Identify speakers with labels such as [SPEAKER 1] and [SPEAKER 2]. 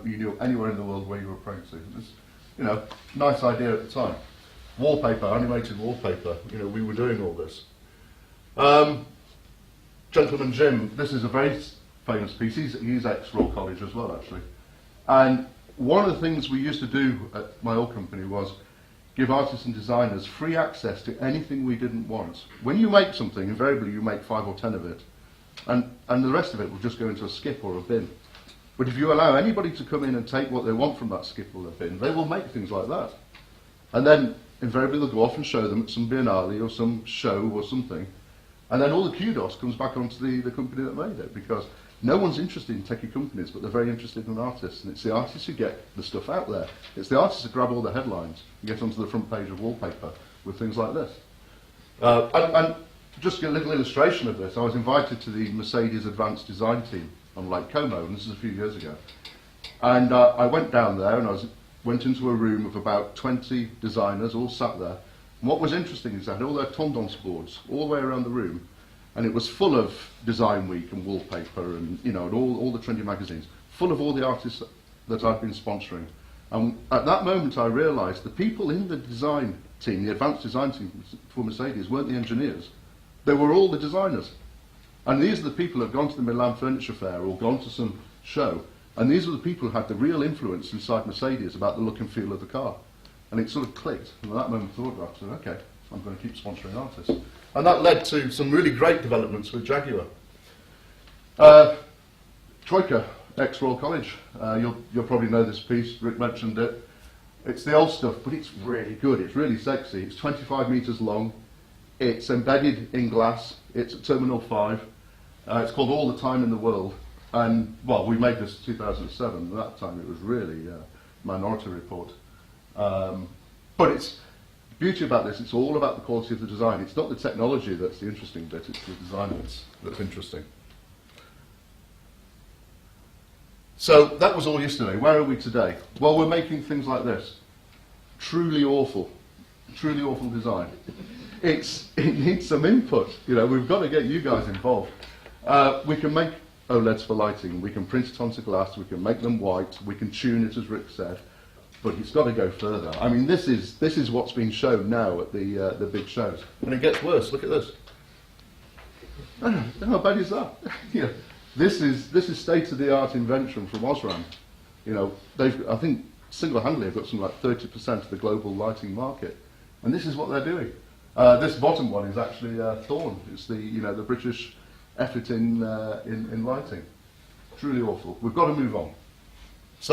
[SPEAKER 1] you knew anywhere in the world where you were praying to. It was, you know, nice idea at the time. Wallpaper, animated wallpaper, you know, we were doing all this. Gentleman Jim, this is a very famous piece. He's ex-Royal College as well, actually. And one of the things we used to do at my old company was give artists and designers free access to anything we didn't want. When you make something, invariably you make 5 or 10 of it, and the rest of it will just go into a skip or a bin. But if you allow anybody to come in and take what they want from that skip or a bin, they will make things like that. And then invariably they'll go off and show them at some biennale or some show or something, and then all the kudos comes back onto the company that made it, because no one's interested in techie companies, but they're very interested in artists, and it's the artists who get the stuff out there. It's the artists that grab all the headlines and get onto the front page of wallpaper with things like this. And just a little illustration of this, I was invited to the Mercedes Advanced Design team on Lake Como, and this is a few years ago. And I went down there and went into a room of about 20 designers all sat there. And what was interesting is they had all their tendance boards all the way around the room, and it was full of Design Week and wallpaper and, you know, and all the trendy magazines, full of all the artists that I'd been sponsoring. And at that moment I realised the people in the design team, the advanced design team for Mercedes, weren't the engineers. They were all the designers. And these are the people who had gone to the Milan Furniture Fair or gone to some show, and these are the people who had the real influence inside Mercedes about the look and feel of the car. And it sort of clicked, and at that moment I thought, I said, okay, I'm going to keep sponsoring artists. And that led to some really great developments with Jaguar. Troika, ex-Royal College. You'll probably know this piece, Rick mentioned it. It's the old stuff, but it's really good, it's really sexy. It's 25 metres long, it's embedded in glass, it's at Terminal 5. It's called All the Time in the World. And, well, we made this in 2007, at that time it was really Minority Report. But it's, the beauty about this, it's all about the quality of the design. It's not the technology that's the interesting bit, it's the design that's interesting. So that was all yesterday. Where are we today? Well, we're making things like this. Truly awful design. It needs some input. You know, we've got to get you guys involved. We can make OLEDs for lighting. We can print it onto glass. We can make them white. We can tune it, as Rick said. But it's got to go further. I mean, this is what's being shown now at the big shows, and it gets worse. Look at this. How bad is that? You know, this is state-of-the-art invention from Osram. You know, I think single-handedly have got something like 30% of the global lighting market, and this is what they're doing. This bottom one is actually Thorn. It's the British effort in lighting. Truly awful. We've got to move on.